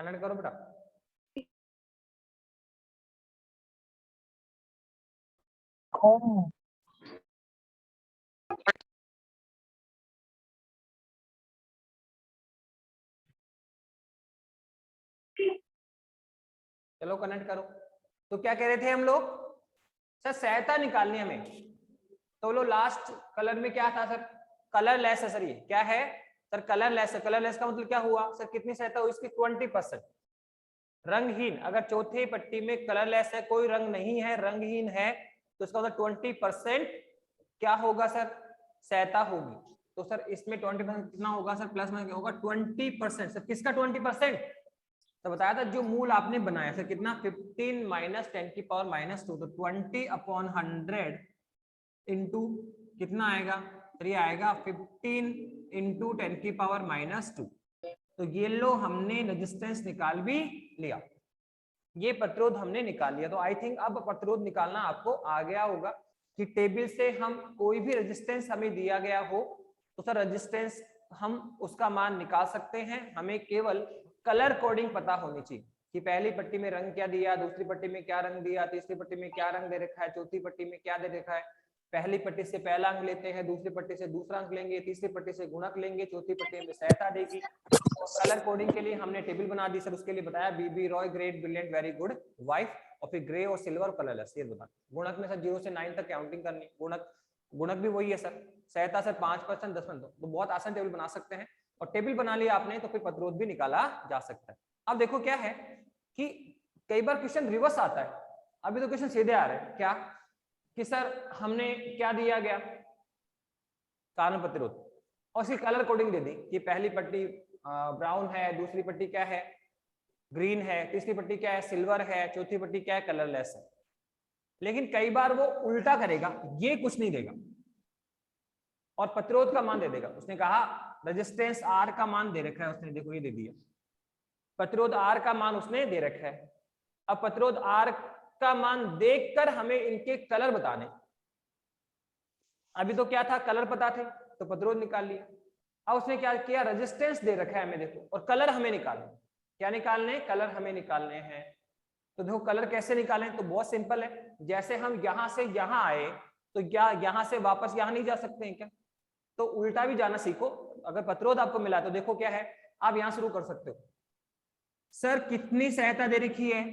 Connect करो बेटा। चलो कनेक्ट करो। तो क्या कह रहे थे हम लोग सर, सहायता निकालनी हमें। तो लो लास्ट कलर में क्या था सर, कलरलेस है सर। ये क्या है सर, कलरलेस है। कलरलेस का मतलब क्या हुआ सर, कितनी सहायता हुई इसकी, 20%। रंगहीन, अगर चौथी पट्टी में कलरलेस है, कोई रंग नहीं है, रंगहीन है, तो इसका मतलब 20% क्या होगा सर, सहायता होगी। तो सर इसमें 20% कितना होगा सर, प्लस में क्या होगा 20%। सर किसका 20%, तो बताया था जो मूल आपने बनाया सर, कितना 15 माइनस 10 की पावर -2, तो 20/100 इंटू कितना आएगा, तो ये आएगा 15 इंटू 10 की पावर -2। तो ये लो हमने रेजिस्टेंस निकाल भी लिया, ये प्रतिरोध हमने निकाल लिया। तो आई थिंक अब प्रतिरोध निकालना आपको आ गया होगा कि टेबल से हम कोई भी रेजिस्टेंस हमें दिया गया हो तो सर रेजिस्टेंस हम उसका मान निकाल सकते हैं। हमें केवल कलर कोडिंग पता होनी चाहिए कि पहली पट्टी में रंग क्या दिया, दूसरी पट्टी में क्या रंग दिया, तीसरी पट्टी में क्या रंग दे रखा है, चौथी पट्टी में क्या दे रखा है। पहली पट्टी से पहला अंक लेते हैं, दूसरी पट्टी से दूसरा अंक लेंगे, तीसरी पट्टी से गुणक लेंगे, चौथी पट्टी में सहायता देगी। कलर कोडिंग के लिए हमने टेबल बना दी सर, उसके लिए बताया BB Roy great brilliant very good wife, और फिर ग्रे और सिल्वर और कलरलेस ये बता। गुणक में सर 0 से 9 तक काउंटिंग करनी, गुणक भी वही है सर, सहायता सर 5%, 10%। तो बहुत आसान टेबल बना सकते हैं, और टेबल बना लिया आपने तो फिर प्रतिरोध भी निकाला जा सकता है। अब देखो क्या है कि कई बार क्वेश्चन रिवर्स आता है, अभी तो क्वेश्चन सीधे आ रहे हैं क्या कि सर हमने क्या दिया गया, कारण प्रतिरोध, और उसकी कलर कोडिंग दे दी कि पहली पट्टी ब्राउन है, दूसरी पट्टी क्या है ग्रीन है, तीसरी पट्टी क्या है सिल्वर है, चौथी पट्टी क्या है कलरलेस है। लेकिन कई बार वो उल्टा करेगा, ये कुछ नहीं देगा और प्रतिरोध का मान दे देगा। उसने कहा रेजिस्टेंस आर का मान दे रखा है उसने, देखो ये दे दिया, प्रतिरोध आर का मान उसने दे रखा है। अब प्रतिरोध आर का मान देखकर हमें इनके कलर बताने, अभी तो क्या था कलर पता थे तो प्रतिरोध निकाल लिया। अब उसने क्या किया, रेजिस्टेंस दे रखा है हमें देखो, और कलर हमें निकालने, क्या निकालने, कलर हमें निकालने हैं। तो देखो कलर कैसे निकालें, तो बहुत सिंपल है, जैसे हम यहां से यहां आए तो क्या यहां से वापस यहां नहीं जा सकते हैं क्या, तो उल्टा भी जाना सीखो। अगर प्रतिरोध आपको मिला तो देखो क्या है, आप यहां शुरू कर सकते हो। सर कितनी सहायता दे रखी है,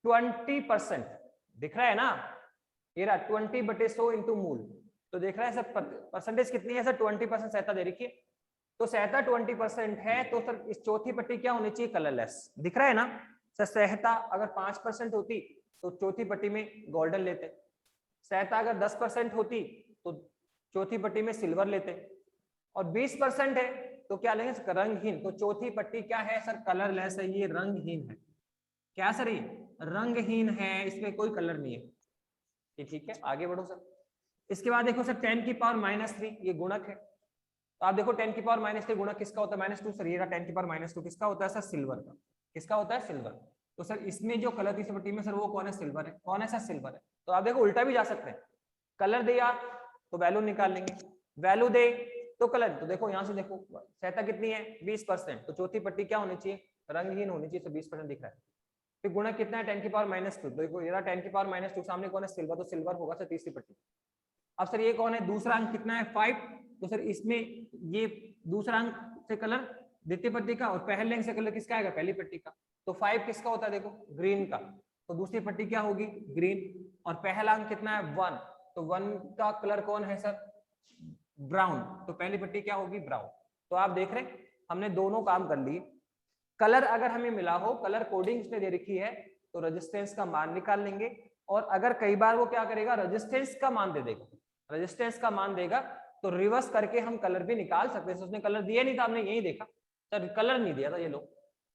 20%, दिख रहा है ना, ये रहा 20/100 इंटू मूल, तो देख रहा है सर परसेंटेज कितनी है सर, 20% सहायता दे रखी है। तो सहायता 20% है, तो सर इस चौथी पट्टी क्या होनी चाहिए, कलरलेस, दिख रहा है ना सर। सहायता अगर 5% होती तो चौथी पट्टी में गोल्डन लेते, सहायता अगर 10% होती तो चौथी पट्टी में सिल्वर लेते, और 20% है तो क्या लेंगे रंगहीन। तो चौथी पट्टी क्या है सर, कलरलेस है, ये रंगहीन है। क्या सर ये रंगहीन है, इसमें कोई कलर नहीं है, ये ठीक है। आगे बढ़ो सर। इसके बाद देखो सर 10 की पावर -3 ये गुणक है, तो आप देखो 10 की पावर -3 गुणक किसका होता है, -2 सर, ये 10 की पावर -2 किसका होता है सर, सिल्वर का। किसका होता है, सिल्वर। तो सर इसमें जो कलर तीसरी पट्टी में सर वो कौन है, सिल्वर है। कौन है सर, सिल्वर है। तो आप देखो उल्टा भी जा सकते हैं, कलर दिया तो वैल्यू निकाल लेंगे, वैल्यू दे तो कलर। तो देखो यहाँ से देखो सहायता कितनी है 20%, तो चौथी पट्टी क्या होनी चाहिए, रंगहीन होनी चाहिए, तो 20% दिख रहा है। फिर गुणक कितना है 10 की पावर -2, देखो ये 10 की पावर -2 सामने कौन है, सिल्वर, तो सिल्वर होगा सर तीसरी पट्टी। अब सर ये कौन है, दूसरा अंक कितना है 5, तो सर इसमें ये दूसरा अंक से कलर द्वितीय पट्टी का, और पहले अंक से कलर किसका आएगा, पहली पट्टी का। तो 5 किसका होता है, देखो ग्रीन का, तो दूसरी पट्टी क्या होगी, ग्रीन, और पहला अंक कितना है 1, तो 1 का कलर कौन है सर, ब्राउन, तो पहली पट्टी क्या होगी, ब्राउन। तो आप देख रहे हैं हमने दोनों काम कर लिए। कलर अगर हमें मिला हो, कलर कोडिंग इसने दे रखी है, तो रेजिस्टेंस का मान निकाल लेंगे। और अगर कई बार वो क्या करेगा, रेजिस्टेंस का मान दे देगा, रेजिस्टेंस का मान देगा तो रिवर्स करके हम कलर भी निकाल सकते हैं। उसने कलर दिया नहीं था, हमने यही देखा सर कलर नहीं दिया था, ये लो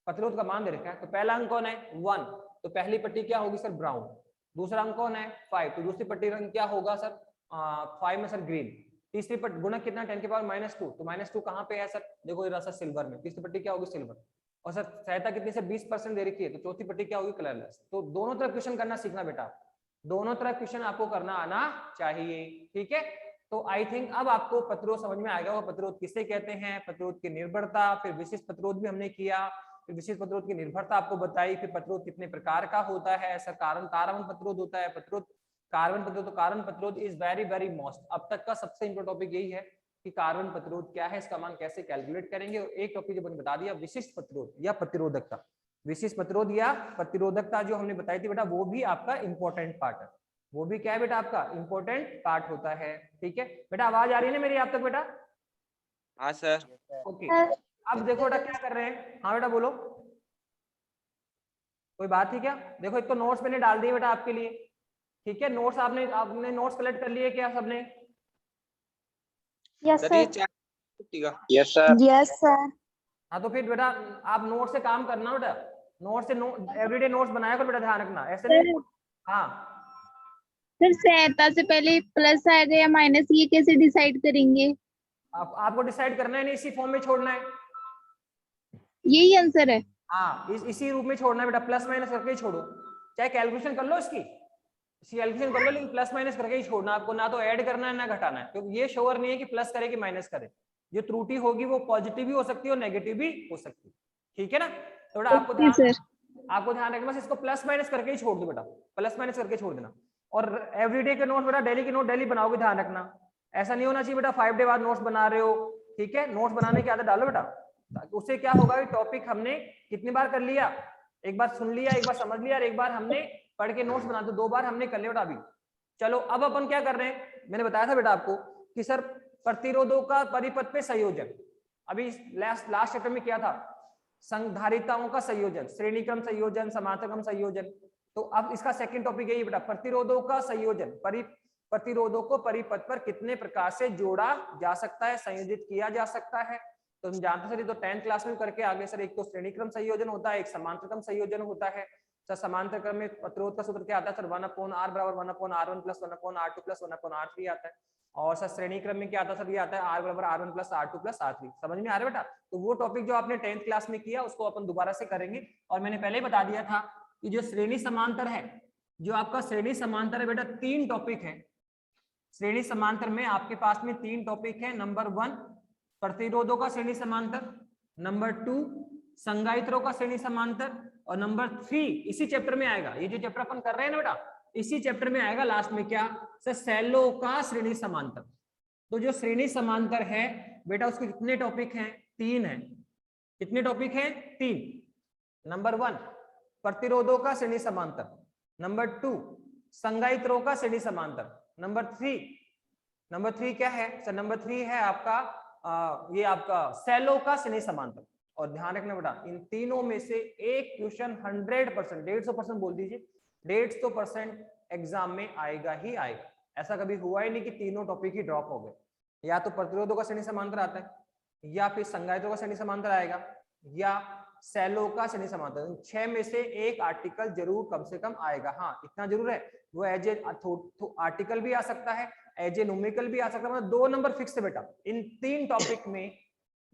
प्रतिरोध का मान दे रखा है। तो पहला अंक कौन है 1, तो पहली पट्टी क्या होगी सर, ब्राउन। दूसरा अंक कौन है 5, तो दूसरी पट्टी रंग क्या होगा सर 5 में सर ग्रीन। तीसरी पट्टी गुणक कितना 10 की पावर -2, तो -2 कहाँ पे है सर, देखो ये रहा सिल्वर में, तीसरी पट्टी क्या होगी, सिल्वर। और सर सहायता कितनी से 20% दे रखी है, तो चौथी पट्टी क्या होगी, कलरलेस। तो दोनों तरफ क्वेश्चन करना सीखना बेटा, दोनों तरफ क्वेश्चन आपको करना आना चाहिए, ठीक है। तो आई थिंक अब आपको प्रतिरोध समझ में आ गया होगा, प्रतिरोध किसे कहते हैं, प्रतिरोध की निर्भरता, फिर विशिष्ट प्रतिरोध भी हमने किया, फिर विशिष्ट प्रतिरोध की निर्भरता आपको बताई, फिर प्रतिरोध कितने प्रकार का होता है, ऐसा कार्बन प्रतिरोध होता है, प्रतिरोध कार्बन प्रतिरोध। तो कार्बन प्रतिरोध इज वेरी वेरी मोस्ट, अब तक का सबसे इंपॉर्टेंट टॉपिक यही है कि कार्बन प्रतिरोध क्या है, इसका मान कैसे कैलकुलेट करेंगे। और एक टॉपिक जो बता दिया विशिष्ट प्रतिरोध या प्रतिरोधकता, विशिष्ट प्रतिरोध या प्रतिरोधकता जो हमने बताई थी बेटा, वो भी आपका इंपॉर्टेंट पार्ट है, वो भी क्या है बेटा आपका इंपॉर्टेंट पार्ट होता है। ठीक है बेटा, आवाज आ रही है ना मेरी आप तक बेटा? हाँ सर। ओके, अब देखो बेटा क्या कर रहे हैं। हाँ बेटा बोलो, कोई बात ही क्या? देखो एक तो नोट्स मैंने डाल दिए बेटा आपके लिए, ठीक है। नोट्स आपने नोट्स कलेक्ट कर लिए क्या सबने? यस सर ये सर। 4 का। Yes sir. Yes sir. हाँ तो फिर बेटा आप नोट से काम करना बेटा, नोट से एवरीडे नोट्स बनाया करो बेटा, ध्यान रखना ऐसे नहीं। हाँ सर सहायता से पहले प्लस आएगा या माइनस, ये कैसे डिसाइड करेंगे? आपको डिसाइड करना है, नहीं इसी फॉर्म में छोड़ना है। यही आंसर है? हाँ इसी रूप में छोड़ना है बेटा, प्लस माइनस करके ही छोड़ो, चाहे कैलकुलेशन कर लो इसकी कैलकुलेशन कर लो, लेकिन प्लस माइनस करके ही छोड़ना आपको, ना तो ऐड करना है ना घटाना है, क्योंकि ये श्योर नहीं है कि प्लस करे कि माइनस करे। जो त्रुटि होगी वो पॉजिटिव भी हो सकती है और नेगेटिव भी हो सकती है, ठीक है ना। थोड़ा आपको ध्यान रखना, बस इसको प्लस माइनस करके ही छोड़ दो बेटा, प्लस माइनस करके छोड़ देना। और एवरीडे के नोट बेटा, डेली के नोट डेली बनाओगे, ध्यान रखना। ऐसा नहीं होना चाहिए बेटा 5 डे बाद नोट्स बना रहे हो, ठीक है। नोट्स बनाने की आदत डालो बेटा, उससे क्या होगा, टॉपिक हमने कितनी बार कर लिया, एक बार सुन लिया, एक बार समझ लिया, और एक बार हमने पढ़ के नोट्स बना, तो 2 बार हमने कर लिया बेटा। अभी चलो अब अपन क्या कर रहे हैं, मैंने बताया था बेटा आपको कि सर प्रतिरोधों का परिपथ पे संयोजन, अभी लास्ट चैप्टर में किया था, संधारिताओं का संयोजन, श्रेणी क्रम संयोजन, समांतर क्रम संयोजन। तो अब इसका सेकंड टॉपिक यही बेटा, प्रतिरोधों का संयोजन, प्रतिरोधों को परिपथ पर कितने प्रकार से जोड़ा जा सकता है, संयोजित किया जा सकता है। तो हम जानते सर, ये तो 10th क्लास में करके आगे सर, एक तो श्रेणी क्रम संयोजन होता है, एक समांतर क्रम संयोजन होता है। सर समांतर क्रम में प्रतिरोध का सूत्र क्या आता है सर, 1/r बराबर 1/r1 plus 1/r2 plus 1/r3 आता है। और सर श्रेणी क्रम में क्या आता है सर, ये आता है r बराबर r1 plus r2 plus r3। समझ में आ रहा है बेटा? तो वो टॉपिक जो आपने 10th क्लास में किया उसको अपन दोबारा से करेंगे। और मैंने पहले ही बता दिया था कि जो श्रेणी समांतर है, जो आपका श्रेणी समांतर है बेटा, 3 टॉपिक है श्रेणी समांतर में, आपके पास में 3 टॉपिक है। नंबर 1 प्रतिरोधों का श्रेणी समांतर, नंबर 2 संगायित्रों का श्रेणी समांतर, और नंबर 3 इसी चैप्टर में आएगा, ये जो चैप्टर अपन कर रहे हैं ना बेटा, इसी चैप्टर में आएगा लास्ट में क्या सर, सेलों का श्रेणी समांतर। तो जो श्रेणी समांतर है बेटा, उसके कितने टॉपिक हैं, 3 है। कितने टॉपिक हैं, 3। नंबर 1 प्रतिरोधों का श्रेणी समांतर, नंबर 2 संगायित्रों का श्रेणी समांतर, नंबर 3 क्या है सर, नंबर 3 है आपका ये आपका सेलों का श्रेणी समांतर। और ध्यान रखना बेटा, इन तीनों में से एक क्वेश्चन 100%, 150% बोल दीजिए, 150% एग्जाम में आएगा ही आएगा। ऐसा कभी हुआ ही नहीं कि तीनों टॉपिक ही ड्रॉप हो गए, या तो प्रतिरोधों का श्रेणी समांतर आता है, या फिर संगायित्रों का श्रेणी समांतर आएगा, या सेलों का श्रेणी समांतर। 6 में से एक आर्टिकल जरूर कम से कम आएगा। हाँ इतना जरूर है, वो एज ए आर्टिकल भी आ सकता है, एज ए न्यूमेरिकल भी आ सकता है, मतलब 2 नंबर फिक्स है बेटा। इन 3 टॉपिक में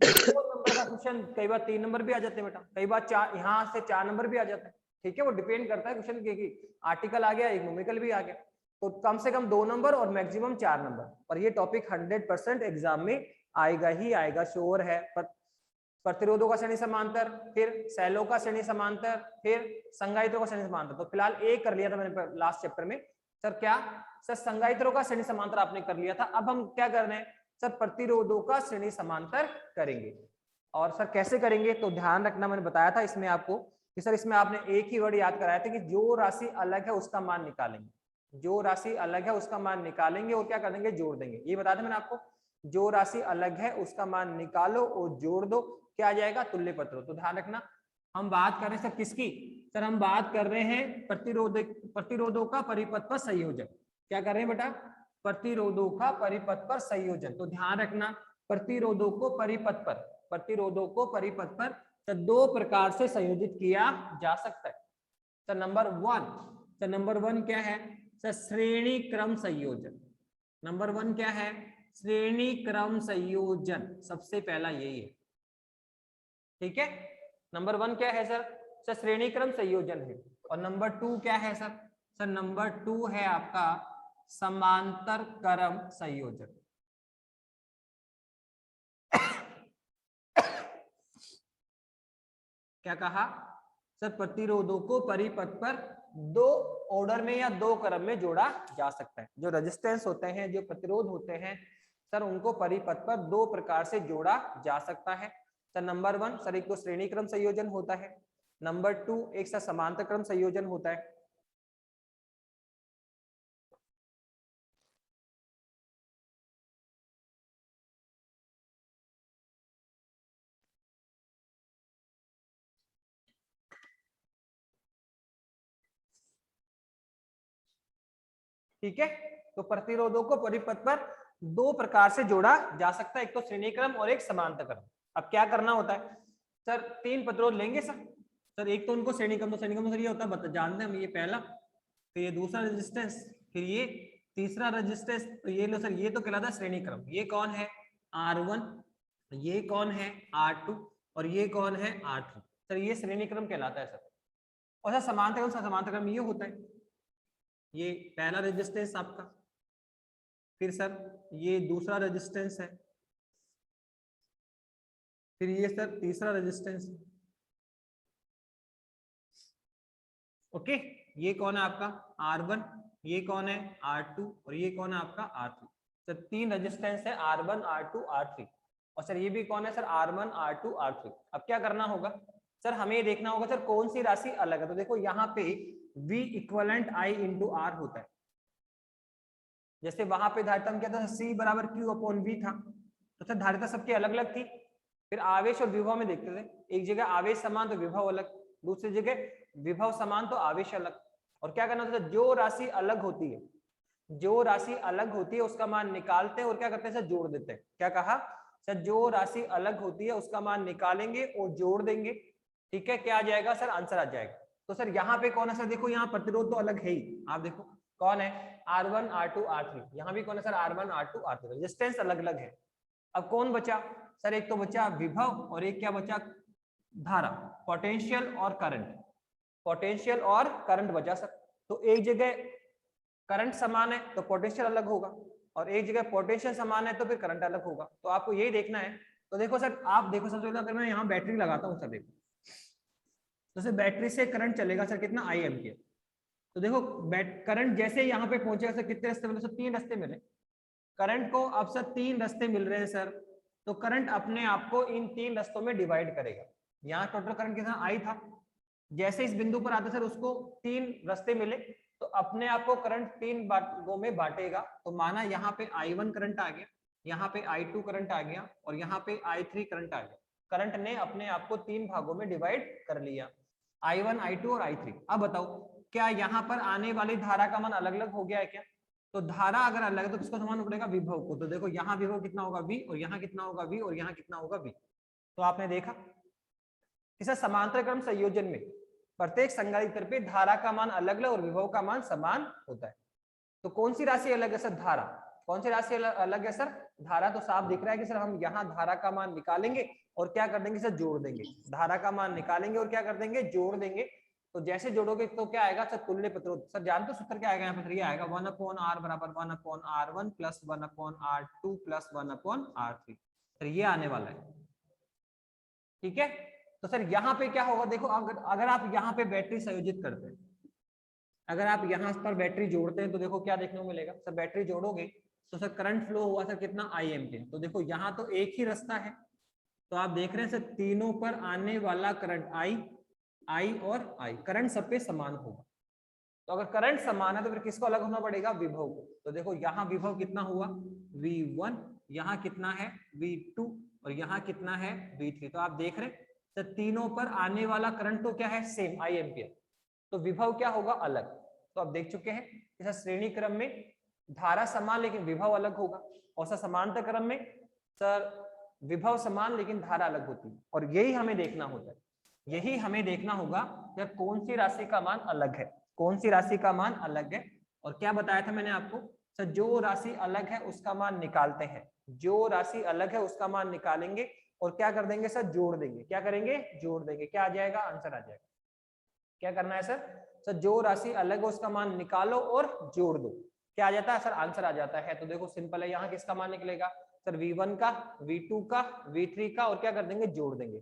2 नंबर का क्वेश्चन, कई बार 3 नंबर भी आ जाते हैं बेटा, कई बार 4, यहाँ से 4 नंबर भी आ जाते हैं, ठीक है। वो डिपेंड करता है क्वेश्चन के, आर्टिकल आ गया, एक न्यूमेरिकल भी आ गया, तो कम से कम 2 नंबर और मैक्सिमम 4 नंबर। और ये टॉपिक 100% एग्जाम में आएगा ही आएगा, श्योर है। प्रतिरोधों का श्रेणी समांतर, फिर सेलों का श्रेणी समांतर, फिर संगायित्रों का श्रेणी समांतर। तो फिलहाल एक कर लिया था मैंने लास्ट चैप्टर में सर, क्या सर संगायित्रों का श्रेणी समांतर आपने कर लिया था। अब हम क्या कर रहे हैं सर, प्रतिरोधों का श्रेणी समांतर करेंगे। और सर कैसे करेंगे, तो ध्यान रखना, मैंने बताया था इसमें आपको कि सर इसमें आपने एक ही वर्ड याद कराया था कि जो राशि अलग है उसका मान निकालेंगे, जो राशि अलग है उसका मान निकालेंगे और क्या कर देंगे, जोड़ देंगे। ये बताया था मैंने आपको, जो राशि अलग है उसका मान निकालो और जोड़ दो, क्या आ जाएगा, तुल्य प्रतिरोध। तो ध्यान रखना, हम बात कर रहे हैं सर किसकी, सर हम बात कर रहे हैं प्रतिरोधों का परिपथ पर संयोजन। क्या कर रहे हैं बेटा, प्रतिरोधों का परिपथ पर संयोजन। तो ध्यान रखना, प्रतिरोधों को परिपथ पर तो 2 प्रकार से संयोजित किया जा सकता है। सर नंबर 1 क्या है सर, श्रेणी क्रम संयोजन। नंबर 1 क्या है, श्रेणी क्रम संयोजन, सबसे पहला यही है, ठीक है। नंबर 1 क्या है सर श्रेणी क्रम संयोजन है। और नंबर 2 क्या है सर नंबर 2 है आपका समांतर क्रम संयोजन। क्या कहा सर? प्रतिरोधों को परिपथ पर दो ऑर्डर में या दो क्रम में जोड़ा जा सकता है। जो रेजिस्टेंस होते हैं, जो प्रतिरोध होते हैं सर, उनको परिपथ पर दो प्रकार से जोड़ा जा सकता है सर। नंबर 1 सर, एक तो श्रेणी क्रम संयोजन होता है। नंबर 2 एक सर समांतर क्रम संयोजन होता है। ठीक है, तो प्रतिरोधों को परिपथ पर दो प्रकार से जोड़ा जा सकता है, एक तो श्रेणी क्रम और एक समांतर क्रम। अब क्या करना होता है सर? 3 प्रतिरोध लेंगे सर। एक तो उनको श्रेणी क्रम, तो श्रेणी क्रम सर ये होता है, जानते हैं हम, ये पहला, फिर ये दूसरा रेजिस्टेंस, फिर ये तीसरा रेजिस्टेंस। तो ये लो सर, ये तो कहलाता है श्रेणी क्रम। ये कौन है? R1, ये कौन है? R2, और ये कौन है? R3 sir. ये श्रेणी क्रम कहलाता है सर। और सर समांतर क्रम, समांतर क्रम ये होता है, ये पहला रेजिस्टेंस आपका, फिर सर ये दूसरा रेजिस्टेंस है, फिर ये सर तीसरा रेजिस्टेंस। ओके, ये कौन है आपका? R1, ये कौन है? R2, और ये कौन है आपका? R3 sir. 3 रेजिस्टेंस है, R1, R2, R3। और सर ये भी कौन है सर? R1, R2, R3। अब क्या करना होगा सर? हमें देखना होगा सर कौन सी राशि अलग है। तो देखो यहाँ पे V equivalent I into R होता है। जैसे वहां पे धारिता क्या था? C बराबर Q अपॉन V था। तो सर धारिता सबकी अलग अलग थी। फिर आवेश और विभव में देखते थे, एक जगह आवेश समान तो विभव अलग, दूसरी जगह विभव समान तो आवेश अलग। और क्या करना था? जो राशि अलग होती है, जो राशि अलग होती है उसका मान निकालते हैं और क्या करते हैं सर? जोड़ देते हैं। क्या कहा सर? जो राशि अलग होती है उसका मान निकालेंगे और जोड़ देंगे। ठीक है, क्या आ जाएगा सर? आंसर आ जाएगा। तो सर यहाँ पे कौन है सर? देखो यहाँ प्रतिरोध तो अलग है ही, आप देखो कौन है? R1, R2, R3। यहाँ भी कौन है sir? R1, R2, R3। Resistance अलग अलग है। अब कौन बचा सर? एक तो बचा विभव और एक क्या बचा? धारा, पोटेंशियल और करंट। पोटेंशियल और करंट बचा सर। तो एक जगह करंट समान है तो पोटेंशियल अलग होगा, और एक जगह पोटेंशियल समान है तो फिर करंट अलग होगा। तो आपको यही देखना है। तो देखो सर, आप देखो सबसे पहले अगर मैं यहाँ बैटरी लगाता हूँ सर, देखो तो सर बैटरी से करंट चलेगा सर कितना? I ampere. तो देखो करंट जैसे यहाँ पे पहुंचेगा सर, कितने रास्ते मिले सर? 3 रास्ते मिले करंट को। अब सर 3 रास्ते मिल रहे हैं सर, तो करंट अपने आप को इन 3 रास्तों में डिवाइड करेगा। यहाँ टोटल करंट कितना? I था। जैसे इस बिंदु पर आता सर, उसको 3 रास्ते मिले, तो अपने आप को करंट 3 भागों में बांटेगा। तो माना यहाँ पे I1 करंट आ गया, यहाँ पे I2 करंट आ गया, और यहाँ पे I3 करंट आ गया। करंट ने अपने आप को 3 भागों में डिवाइड कर लिया, I1, I2 और I3। अब बताओ क्या यहाँ पर आने वाली धारा का मान अलग अलग हो गया है क्या? तो धारा अगर अलग है तो किसको समान पड़ेगा? विभव को। तो देखो यहाँ विभव कितना होगा? V, और यहाँ कितना होगा? V, और यहाँ कितना होगा? V। तो आपने देखा कि सर समांतर क्रम संयोजन में प्रत्येक संधारित्र पे धारा का मान अलग अलग और विभव का मान समान होता है। तो कौन सी राशि अलग है सर? धारा। कौन सी राशि अलग है सर? धारा। तो साफ दिख रहा है कि सर हम यहाँ धारा का मान निकालेंगे और क्या कर देंगे सर? जोड़ देंगे। धारा का मान निकालेंगे और क्या कर देंगे? जोड़ देंगे। तो जैसे जोड़ोगे तो क्या आएगा सर? तुल्य प्रतिरोध। सर जानते हो सूत्र क्या आएगा यहाँ पर? ये आएगा 1/R बराबर 1/R1 plus 1/R2 plus 1/R3। Sir ये आने वाला है। ठीक है, तो सर यहाँ पे क्या होगा? देखो अगर आप यहाँ पे बैटरी संयोजित करते हैं, अगर आप यहाँ पर बैटरी जोड़ते हैं तो देखो क्या देखने को मिलेगा सर? बैटरी जोड़ोगे तो सर करंट फ्लो हुआ सर कितना? I ampere. तो देखो यहाँ तो एक ही रास्ता है, तो आप देख रहे हैं सर तीनों पर आने वाला करंट I और I, करंट सब पे समान होगा। तो अगर करंट समान है तो फिर किसको अलग होना पड़ेगा? विभव को। तो देखो यहाँ विभव कितना हुआ? V1, यहाँ कितना है? V2, और यहाँ कितना है? V3। तो आप देख रहे हैं सर तीनों पर आने वाला करंट तो क्या है? Same, I ampere. तो विभव क्या होगा? अलग। तो आप देख चुके हैं कि सर श्रेणी क्रम में धारा समान लेकिन विभव अलग होगा, और सर समांतर क्रम में सर विभव समान लेकिन धारा अलग होती है। और यही हमें देखना होता है, यही हमें देखना होगा कि कौन सी राशि का मान अलग है, कौन सी राशि का मान अलग है। और क्या बताया था मैंने आपको सर? जो राशि अलग है उसका मान निकालते हैं, जो राशि अलग है उसका मान निकालेंगे और क्या कर देंगे सर? जोड़ देंगे। क्या करेंगे? जोड़ देंगे। क्या आ जाएगा? आंसर आ जाएगा। क्या करना है सर? सर जो राशि अलग है उसका मान निकालो और जोड़ दो। क्या आ जाता है सर? आंसर आ जाता है। तो देखो सिंपल है, यहाँ किसका मान निकलेगा सर? V1 का, V2 का, V3 का, और क्या कर देंगे? जोड़ देंगे।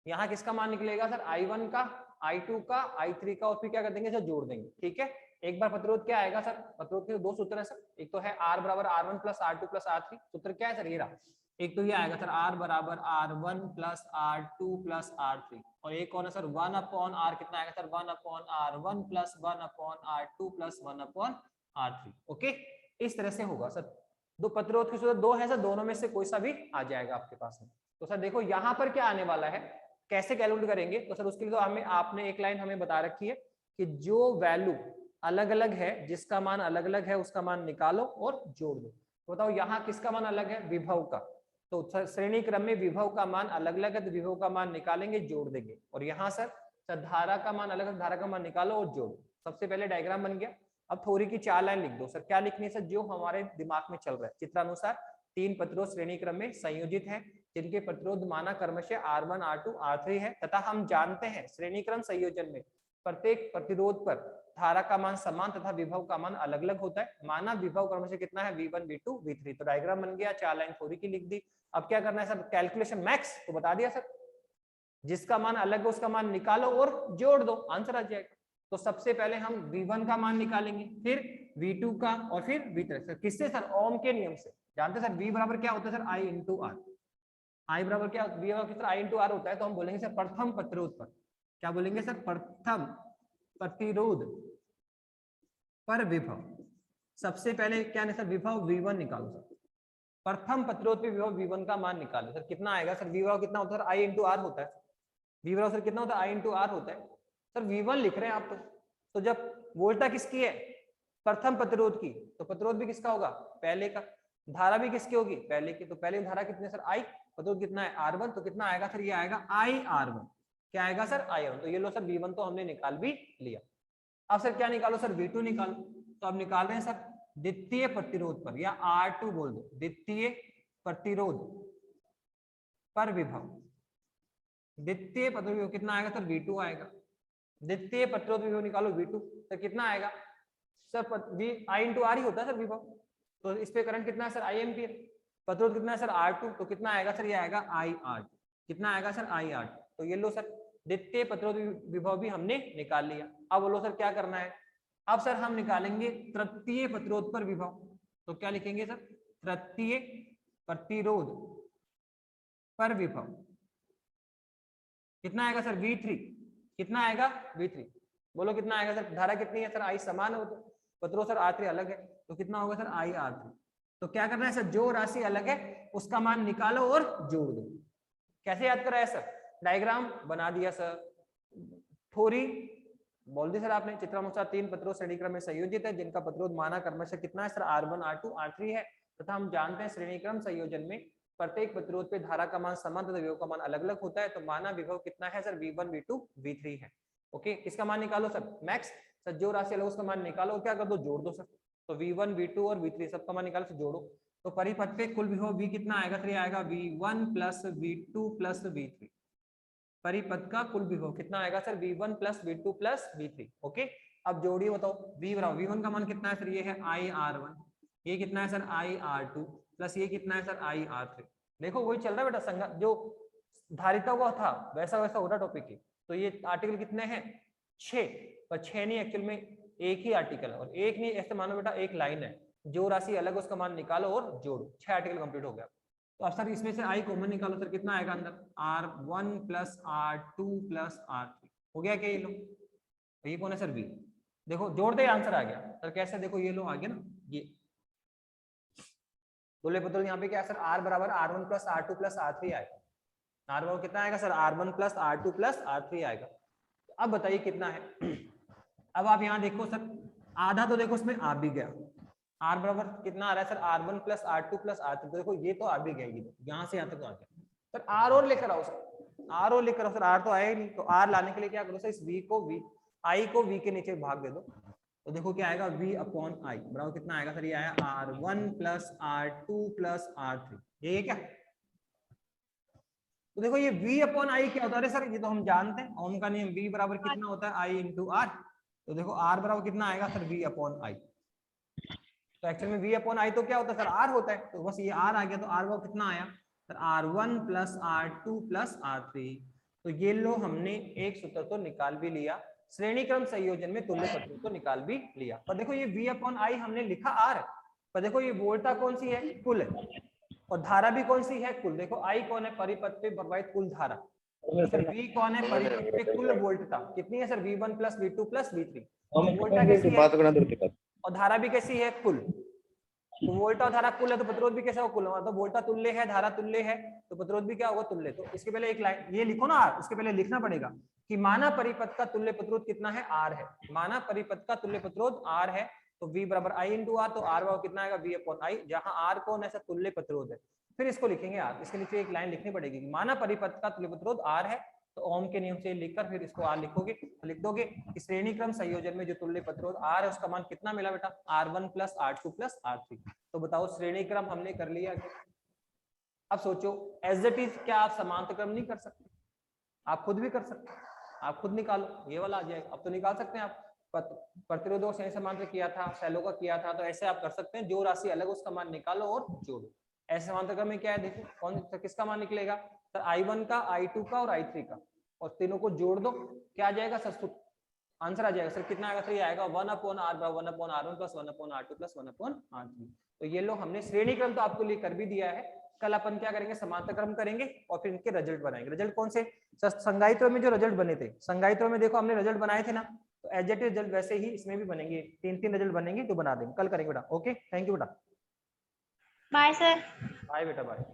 यहाँ किसका मान निकलेगा सर, I1 का, I2 का, I3 का, और फिर क्या कर देंगे सर, जोड़ देंगे। ठीक है, एक बार प्रतिरोध क्या आएगा सर, प्रतिरोध के दो सूत्र है सर, एक तो है R बराबर R1 plus R2 plus R3, सूत्र क्या है सर, ये रहा। एक तो ये आएगा सर R बराबर R1 plus R2 plus R3, और एक कौन है सर 1 अपॉन R, कितना आएगा sir 1 upon R1 plus 1 upon R2 plus 1 upon R3। Okay, इस तरह से होगा सर। दो प्रतिरोध की सूत्र दो है सर, दोनों में से कोई सा भी आ जाएगा आपके पास में। तो सर देखो यहाँ पर क्या आने वाला है, कैसे कैलकुलेट करेंगे, तो सर उसके लिए तो हमें आपने एक लाइन हमें बता रखी है कि जो वैल्यू अलग अलग है, जिसका मान अलग अलग है, उसका मान निकालो और जोड़ दो। तो बताओ यहाँ किसका मान अलग है, विभव का। तो श्रेणी क्रम में विभव का मान अलग अलग है, तो विभव का मान निकालेंगे, जोड़ देंगे। और यहाँ सर धारा का मान अलग है, धारा का मान निकालो और जोड़ो। सबसे पहले डायग्राम बन गया। अब थोड़ी की 4 लाइन लिख दो सर। क्या लिखनी है सर, जो हमारे दिमाग में चल रहा है चित्रानुसार। 3 प्रतिरोध श्रेणी क्रम में संयोजित है, जिनके प्रतिरोध माना क्रमशः R1, R2, R3 है, तथा हम जानते हैं श्रेणी क्रम संयोजन में प्रत्येक प्रतिरोध पर धारा का मान समान तथा विभव का मान अलग अलग होता है। माना विभव क्रमशः कितना है, V1, V2, V3। तो डायग्राम बन गया, 4 लाइन थोड़ी की लिख दी। अब क्या करना है सर, कैलकुलेशन मैक्स तो बता दिया सर, जिसका मान अलग है उसका मान निकालो और जोड़ दो, आंसर आ जाएगा। तो सबसे पहले हम V1 का मान निकालेंगे, फिर V2 का, और फिर V3। सर किससे सर, ओम के नियम से। जानते सर V बराबर क्या होता है sir, I into R। I बराबर क्या, V बराबर कितना, I इंटू R होता है। तो हम बोलेंगे सर प्रथम प्रतिरोध पर, क्या बोलेंगे सर, प्रथम प्रतिरोध पर विभव। सबसे पहले क्या नहीं सर, विभव V1 निकालो सर। प्रथम प्रतिरोध पे विभव V1 का मान निकालो सर, कितना आएगा सर, V बराबर कितना होता है, I इंटू R होता है। V बराबर सर कितना होता है, I इंटू R होता है सर। V1 लिख रहे हैं आप तो जब वोल्टा किसकी है, प्रथम प्रतिरोध की, तो प्रतिरोध भी किसका होगा, पहले का। धारा भी किसकी होगी, पहले की। तो पहले धारा कितने सर, I, प्रतिरोध कितना है R1, तो कितना आएगा सर, ये आएगा IR1। क्या आएगा सर, IR1। तो ये लो सर V1 तो हमने निकाल भी लिया। अब सर क्या निकालो सर, V2 निकालो। तो अब निकाल रहे हैं सर द्वितीय प्रतिरोध पर, या R2 बोल दो, द्वितीय प्रतिरोध पर विभव। द्वितीय प्रतिरोध कितना आएगा सर, V2 आएगा। द्वितीय प्रतिरोध विभव निकालो V2, तो कितना आएगा सर, I इंटू R ही होता है सर विभव। तो इस पे करंट कितना है सर, I एम्पियर। प्रतिरोध कितना है सर, R2, तो कितना आएगा सर, ये आएगा IR। कितना आएगा सर, IR। तो ये लो सर द्वितीय प्रतिरोध विभव भी हमने निकाल लिया। अब बोलो सर क्या करना है, अब सर हम निकालेंगे तृतीय प्रतिरोध पर विभव। तो क्या लिखेंगे सर, तृतीय प्रतिरोध पर विभव कितना आएगा सर, V3। कितना आएगा, V3। बोलो कितना आएगा सर, धारा कितनी है सर, I समान है, प्रतिरोध सर R3 अलग है, तो कितना होगा सर, IR3। तो क्या करना है सर, जो राशि अलग है उसका मान निकालो और जोड़ दो। कैसे याद करा है सर, डायग्राम बना दिया सर। थोड़ी बोल दी सर आपने, चित्रानुसार 3 प्रतिरोध श्रेणी क्रम में संयोजित है, जिनका प्रतिरोध माना क्रमशः कितना है सर, R1, R2, R3 है, तथा हम जानते हैं श्रेणी क्रम संयोजन में प्रत्येक प्रतिरोध पे धारा का मान समान तथा विभव का मान अलग अलग होता है। तो माना विभव कितना है सर, V1, V2, V3 है। ओके, किसका मान निकालो सर, मैक्स। सर जो राशि अलग उसका मान निकालो, क्या कर दो, जोड़ दो सर। तो V1, V2 और V3 सबका मान निकालो, जोड़ो। तो परिपथ पे कुल विभव V कितना आएगा सर, ये आएगा V1 plus V2 plus V3। परिपथ का कुल विभव कितना आएगा sir, V1 plus V2 plus V3। Okay, अब जोड़िए, बताओ V बराबर V1 का मान कितना है सर, ये है IR1। ये कितना है सर, IR2 प्लस ये कितना है सर, IR3। देखो वही चल रहा है बेटा, संगा जो धारिता हुआ था वैसा वैसा हो रहा टॉपिक की। तो ये आर्टिकल कितने हैं, 6, पर 6 नहीं, एक्चुअल में एक ही आर्टिकल है। और एक नहीं, ऐसे मानो बेटा एक लाइन है, जो राशि अलग उसका मान निकालो और जोड़ो। 6 आर्टिकल कंप्लीट हो गया। तो अब सर इसमें से I कॉमन निकालो सर, कितना आएगा अंदर, R1 plus R2 plus R3। हो गया क्या, ये लो। तो ये कौन है सर, V। देखो जोड़ते ही आंसर आ गया सर। कैसे, देखो ये लो आ गया ना, ये दोले बदल। यहाँ पे क्या सर, R बराबर R1 plus R2 plus R3 आएगा। R बराबर कितना आएगा sir, R1 plus R2 plus R3 आएगा। तो अब बताइए कितना है। अब आप यहाँ देखो सर, आधा तो देखो इसमें आ भी गया। R बराबर कितना आ रहा है sir, R1 plus R2 plus R3। तो देखो ये तो आ भी गया, ये यहाँ से यहाँ तक आ गया सर। R और लेकर आओ सर, R और लेकर आओ सर। R तो आया ही नहीं, तो R लाने के लिए क्या करो सर, इस V को I को V के नीचे भाग दे दो। तो देखो क्या आएगा, V अपॉन I बराबर कितना आएगा सर, ये आया R1 plus R2 plus R3। ये क्या, तो देखो ये V अपॉन I क्या होता है सर, ये तो हम जानते हैं, ओम का नियम। V बराबर कितना होता है, I इंटू R। तो देखो R बराबर कितना आएगा सर, V अपॉन I। तो एक्चुअल में V अपॉन I तो क्या होता है सर, R होता है। तो बस ये R आ गया, तो R बराबर कितना आया sir, R1 plus R2 plus R3। तो ये लो हमने एक सूत्र तो निकाल भी लिया, श्रेणी क्रम संयोजन में तुल्य पत्रों को निकाल भी लिया। पर देखो ये V/I हमने लिखा R, पर देखो ये वोल्टा कौन सी है, कुल है, और धारा भी कौन सी है, कुल। देखो I कौन है, परिपथ पे प्रवाहित कुल धारा, सर V कौन है, परिपथ पे कुल वोल्टता कितनी है सर, V1 + V2 + V3। वोल्टा कैसी है और धारा भी कैसी है, कुल। तो वोल्टा और धारा कुल है तो प्रतिरोध भी कैसा होगा, कुल। तो वोल्टा तुल्य है, धारा तुल्य है, तो प्रतिरोध भी क्या होगा, तुल्य। तो इसके पहले एक लाइन ये लिखो ना, इसके पहले लिखना पड़ेगा कि माना परिपथ का तुल्य प्रतिरोध कितना है, R है। माना परिपथ का तुल्य प्रतिरोध R है, तो V = I × R, तो R कितना आएगा, V/I, जहां R कौन है, तुल्य प्रतिरोध है। फिर इसको लिखेंगे R, इसके नीचे एक लाइन लिखनी पड़ेगी, माना परिपथ का तुल्य प्रतिरोध R है, तो ओम के नियम से लिखकर फिर इसको R लिखोगे, तो लिख दोगे कि श्रेणी क्रम संयोजन में जो तुल्य प्रतिरोध R है उसका मान कितना मिला बेटा, R1 + R2 + R3। तो बताओ श्रेणी क्रम हमने कर लिया क्या? अब सोचो एज इट इज, क्या आप समांतर क्रम नहीं कर सकते? आप खुद भी कर सकते हैं, आप खुद निकालो, ये वाला आ जाएगा। अब तो निकाल सकते हैं आप, प्रतिरोधों से समांतर किया था, सेलो का किया था, तो ऐसे आप कर सकते हैं, जो राशि अलग उसका मान निकालो और जोड़ो। ऐसे समांतर क्रम में क्या है, देखो कौन किसका मान निकलेगा सर, I1 का, I2 का और I3 का, और तीनों को जोड़ दो, क्या आ जाएगा सर, आंसर आ जाएगा सर, कितना आएगा सर, ये आएगा 1/R = 1/R1 + 1/R2 + 1/R3। तो ये लो हमने श्रेणी क्रम तो आपको लिए कर भी दिया है। कल अपन क्या करेंगे, समांतर क्रम करेंगे और फिर इनके रिजल्ट बनाएंगे। रिजल्ट कौन से सर, संगायित्व में जो रिजल्ट बने थे, संगायित्व में देखो हमने रिजल्ट बनाए थे ना, तो एज इट इज रिजल्ट वैसे ही इसमें भी बनेंगे, 3 रिजल्ट बनेंगे, तो बना देंगे, कल करेंगे बेटा। ओके, थैंक यू बेटा, बाय सर। बाय बेटा, बाय।